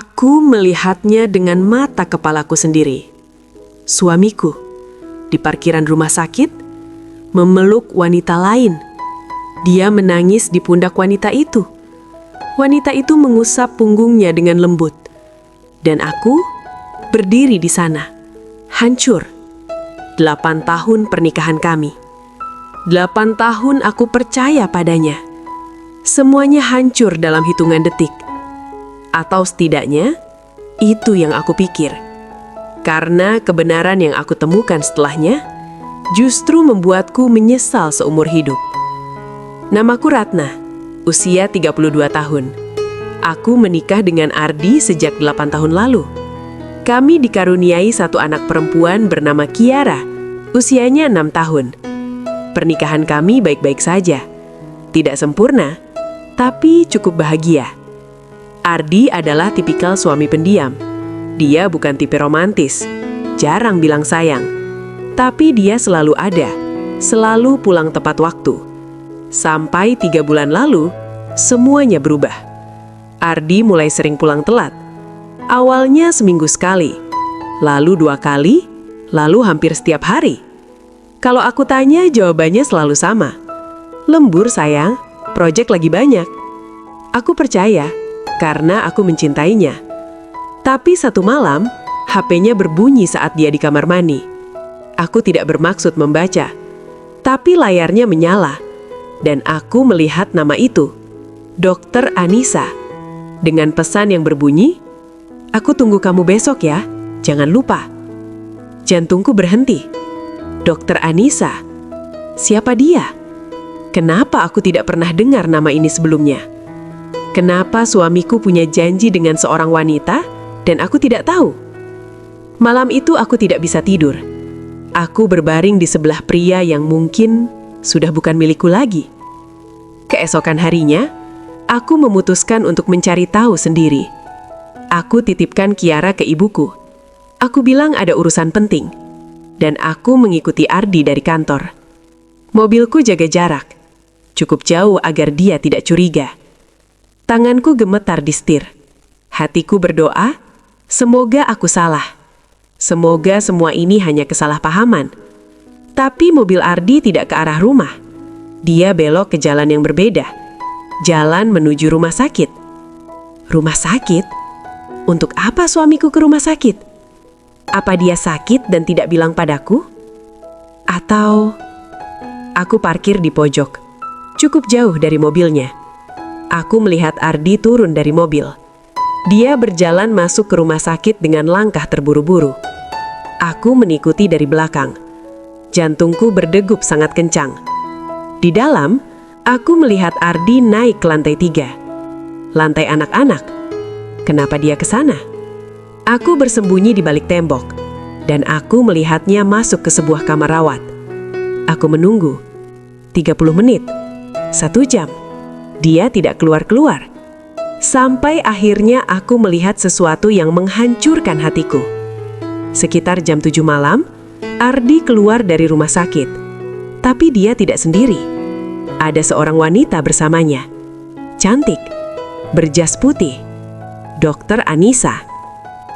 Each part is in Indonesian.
Aku melihatnya dengan mata kepalaku sendiri. Suamiku di parkiran rumah sakit memeluk wanita lain. Dia menangis di pundak wanita itu. Wanita itu mengusap punggungnya dengan lembut. Dan aku berdiri di sana, hancur. 8 tahun pernikahan kami. 8 tahun aku percaya padanya. Semuanya hancur dalam hitungan detik. Atau setidaknya, itu yang aku pikir. Karena kebenaran yang aku temukan setelahnya, justru membuatku menyesal seumur hidup. Namaku Ratna, usia 32 tahun. Aku menikah dengan Ardi sejak 8 tahun lalu. Kami dikaruniai satu anak perempuan bernama Kiara, usianya 6 tahun. Pernikahan kami baik-baik saja. Tidak sempurna, tapi cukup bahagia. Ardi adalah tipikal suami pendiam. Dia bukan tipe romantis, jarang bilang sayang. Tapi dia selalu ada, selalu pulang tepat waktu. Sampai 3 bulan lalu, semuanya berubah. Ardi mulai sering pulang telat. Awalnya seminggu sekali, lalu 2 kali, lalu hampir setiap hari. Kalau aku tanya, jawabannya selalu sama. Lembur sayang, proyek lagi banyak. Aku percaya, karena aku mencintainya. Tapi satu malam, HP-nya berbunyi saat dia di kamar mandi. Aku tidak bermaksud membaca, tapi layarnya menyala. Dan aku melihat nama itu, Dr. Anissa. Dengan pesan yang berbunyi, "Aku tunggu kamu besok ya, jangan lupa." Jantungku berhenti. Dr. Anissa? Siapa dia? Kenapa aku tidak pernah dengar nama ini sebelumnya? Kenapa suamiku punya janji dengan seorang wanita dan aku tidak tahu? Malam itu aku tidak bisa tidur. Aku berbaring di sebelah pria yang mungkin sudah bukan milikku lagi. Keesokan harinya, aku memutuskan untuk mencari tahu sendiri. Aku titipkan Kiara ke ibuku. Aku bilang ada urusan penting. Dan aku mengikuti Ardi dari kantor. Mobilku jaga jarak. Cukup jauh agar dia tidak curiga. Tanganku gemetar di setir. Hatiku berdoa, semoga aku salah. Semoga semua ini hanya kesalahpahaman. Tapi mobil Ardi tidak ke arah rumah. Dia belok ke jalan yang berbeda. Jalan menuju rumah sakit. Rumah sakit? Untuk apa suamiku ke rumah sakit? Apa dia sakit dan tidak bilang padaku? Atau aku parkir di pojok, cukup jauh dari mobilnya. Aku melihat Ardi turun dari mobil. Dia berjalan masuk ke rumah sakit dengan langkah terburu-buru. Aku mengikuti dari belakang. Jantungku berdegup sangat kencang. Di dalam, aku melihat Ardi naik ke lantai 3. Lantai anak-anak. Kenapa dia ke sana? Aku bersembunyi di balik tembok, dan aku melihatnya masuk ke sebuah kamar rawat. Aku menunggu. 30 menit. 1 jam. Dia tidak keluar-keluar. Sampai akhirnya aku melihat sesuatu yang menghancurkan hatiku. Sekitar jam 7 malam, Ardi keluar dari rumah sakit. Tapi dia tidak sendiri. Ada seorang wanita bersamanya. Cantik, berjas putih. Dr. Anissa.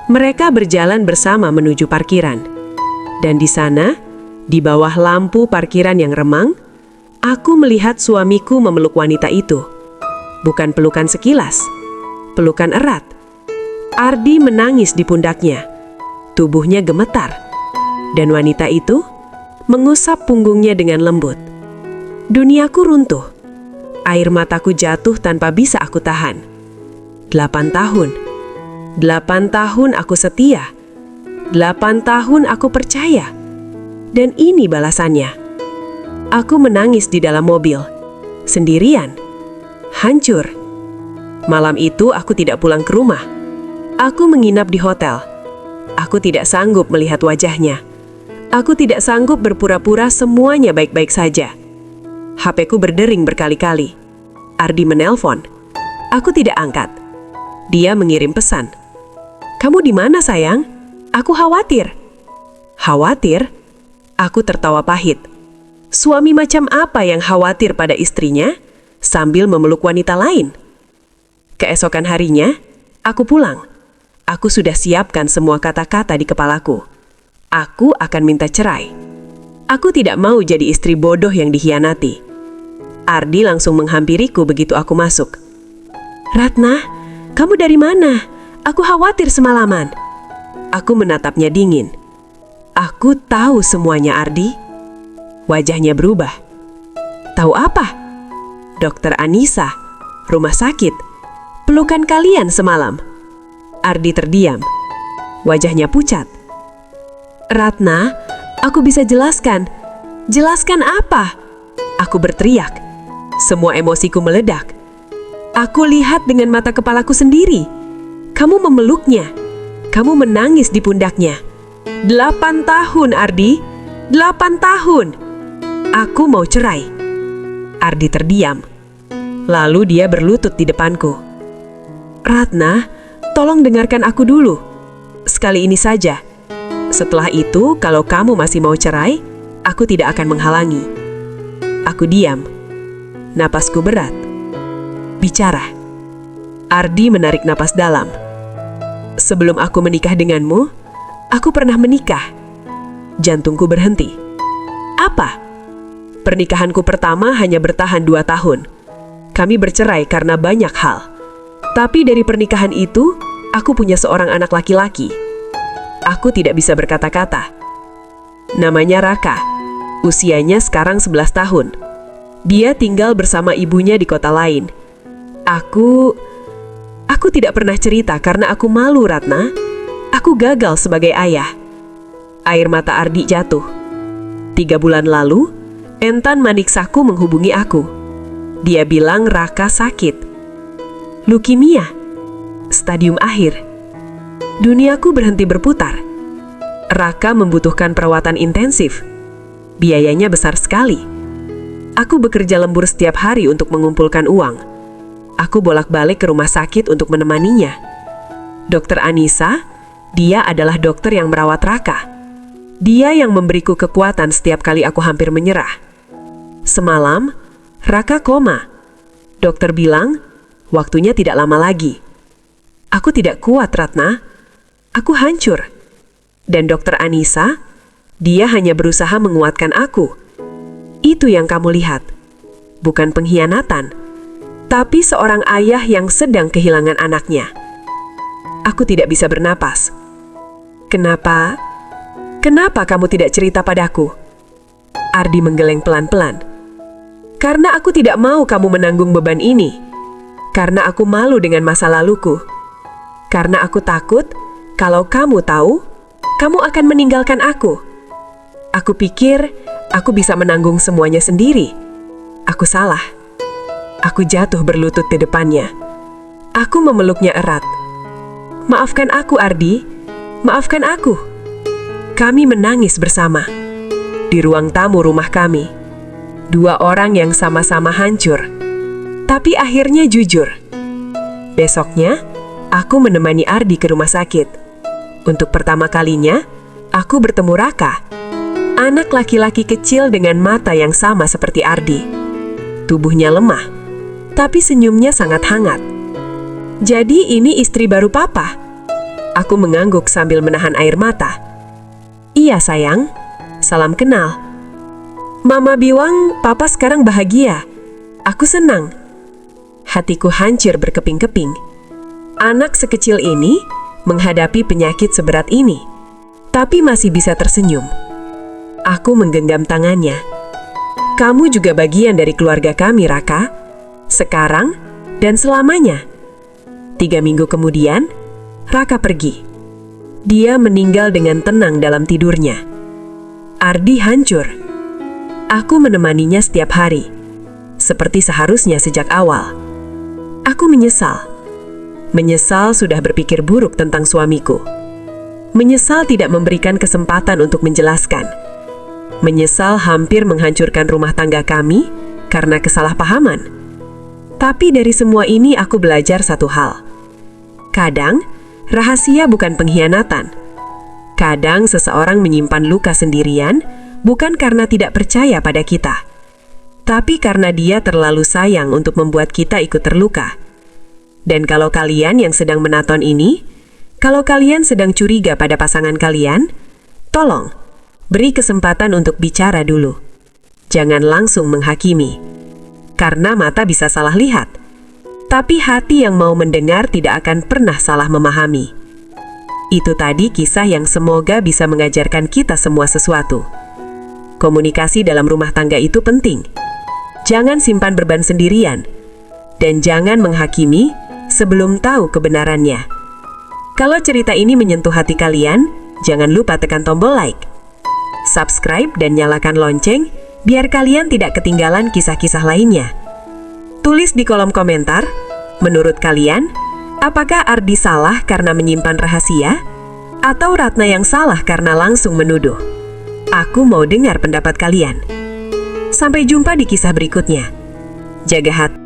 Mereka berjalan bersama menuju parkiran. Dan di sana, di bawah lampu parkiran yang remang, aku melihat suamiku memeluk wanita itu. Bukan pelukan sekilas, pelukan erat. Ardi menangis di pundaknya. Tubuhnya gemetar. Dan wanita itu mengusap punggungnya dengan lembut. Duniaku runtuh. Air mataku jatuh tanpa bisa aku tahan. 8 tahun. 8 tahun aku setia. 8 tahun aku percaya. Dan ini balasannya. Aku menangis di dalam mobil. Sendirian. Hancur. Malam itu aku tidak pulang ke rumah. Aku menginap di hotel. Aku tidak sanggup melihat wajahnya. Aku tidak sanggup berpura-pura semuanya baik-baik saja. HP-ku berdering berkali-kali. Ardi menelpon. Aku tidak angkat. Dia mengirim pesan. "Kamu di mana sayang? Aku khawatir." Khawatir? Aku tertawa pahit. Suami macam apa yang khawatir pada istrinya sambil memeluk wanita lain? Keesokan harinya, aku pulang. Aku sudah siapkan semua kata-kata di kepalaku. Aku akan minta cerai. Aku tidak mau jadi istri bodoh yang dikhianati. Ardi langsung menghampiriku begitu aku masuk. "Ratna, kamu dari mana? Aku khawatir semalaman." Aku menatapnya dingin. "Aku tahu semuanya, Ardi." Wajahnya berubah. "Tahu apa?" "Dokter Anissa, rumah sakit, pelukan kalian semalam." Ardi terdiam. Wajahnya pucat. "Ratna, aku bisa jelaskan." "Jelaskan apa?" Aku berteriak. Semua emosiku meledak. "Aku lihat dengan mata kepalaku sendiri. Kamu memeluknya. Kamu menangis di pundaknya. 8 tahun, Ardi. 8 tahun. Aku mau cerai." Ardi terdiam. Lalu dia berlutut di depanku. "Ratna, tolong dengarkan aku dulu. Sekali ini saja. Setelah itu, kalau kamu masih mau cerai, aku tidak akan menghalangi." Aku diam. Napasku berat. "Bicara." Ardi menarik napas dalam. "Sebelum aku menikah denganmu, aku pernah menikah." Jantungku berhenti. "Apa?" "Pernikahanku pertama hanya bertahan 2 tahun. Kami bercerai karena banyak hal. Tapi dari pernikahan itu, aku punya seorang anak laki-laki. Aku tidak bisa berkata-kata. Namanya Raka. Usianya sekarang 11 tahun. Dia tinggal bersama ibunya di kota lain. Aku tidak pernah cerita karena aku malu, Ratna. Aku gagal sebagai ayah." Air mata Ardi jatuh. 3 bulan lalu, Entan Maniksaku menghubungi aku. Dia bilang Raka sakit. Leukemia. Stadium akhir. Duniaku berhenti berputar. Raka membutuhkan perawatan intensif. Biayanya besar sekali. Aku bekerja lembur setiap hari untuk mengumpulkan uang. Aku bolak-balik ke rumah sakit untuk menemaninya. Dokter Anissa, dia adalah dokter yang merawat Raka. Dia yang memberiku kekuatan setiap kali aku hampir menyerah. Semalam, Raka koma. Dokter bilang, waktunya tidak lama lagi. Aku tidak kuat, Ratna. Aku hancur. Dan Dokter Anissa, dia hanya berusaha menguatkan aku. Itu yang kamu lihat. Bukan pengkhianatan, tapi seorang ayah yang sedang kehilangan anaknya. Aku tidak bisa bernapas. Kenapa kamu tidak cerita padaku?" Ardi menggeleng pelan-pelan. "Karena aku tidak mau kamu menanggung beban ini. Karena aku malu dengan masa laluku. Karena aku takut kalau kamu tahu, kamu akan meninggalkan aku. Aku pikir aku bisa menanggung semuanya sendiri. Aku salah." Aku jatuh berlutut di depannya. Aku memeluknya erat. "Maafkan aku, Ardi. Maafkan aku." Kami menangis bersama. Di ruang tamu rumah kami. 2 orang yang sama-sama hancur. Tapi akhirnya jujur. Besoknya, aku menemani Ardi ke rumah sakit. Untuk pertama kalinya, aku bertemu Raka. Anak laki-laki kecil dengan mata yang sama seperti Ardi. Tubuhnya lemah, tapi senyumnya sangat hangat. "Jadi ini istri baru Papa?" Aku mengangguk sambil menahan air mata. "Iya sayang, salam kenal." "Mama bilang Papa sekarang bahagia. Aku senang." Hatiku hancur berkeping-keping. Anak sekecil ini menghadapi penyakit seberat ini, tapi masih bisa tersenyum. Aku menggenggam tangannya. "Kamu juga bagian dari keluarga kami, Raka. Sekarang dan selamanya." 3 minggu kemudian, Raka pergi. Dia meninggal dengan tenang dalam tidurnya. Ardi hancur. Aku menemaninya setiap hari, seperti seharusnya sejak awal. Aku menyesal. Menyesal sudah berpikir buruk tentang suamiku. Menyesal tidak memberikan kesempatan untuk menjelaskan. Menyesal hampir menghancurkan rumah tangga kami karena kesalahpahaman. Tapi dari semua ini aku belajar satu hal. Kadang, rahasia bukan pengkhianatan. Kadang seseorang menyimpan luka sendirian bukan karena tidak percaya pada kita, tapi karena dia terlalu sayang untuk membuat kita ikut terluka. Dan kalau kalian yang sedang menonton ini, Kalau kalian sedang curiga pada pasangan kalian, tolong beri kesempatan untuk bicara dulu. Jangan langsung menghakimi, karena mata bisa salah lihat, tapi hati yang mau mendengar tidak akan pernah salah memahami. Itu tadi kisah yang semoga bisa mengajarkan kita semua sesuatu. Komunikasi dalam rumah tangga itu penting. Jangan simpan beban sendirian, dan jangan menghakimi sebelum tahu kebenarannya. Kalau cerita ini menyentuh hati kalian, jangan lupa tekan tombol like, subscribe, dan nyalakan lonceng biar kalian tidak ketinggalan kisah-kisah lainnya. Tulis di kolom komentar, menurut kalian, apakah Ardi salah karena menyimpan rahasia? Atau Ratna yang salah karena langsung menuduh? Aku mau dengar pendapat kalian. Sampai jumpa di kisah berikutnya. Jaga hati.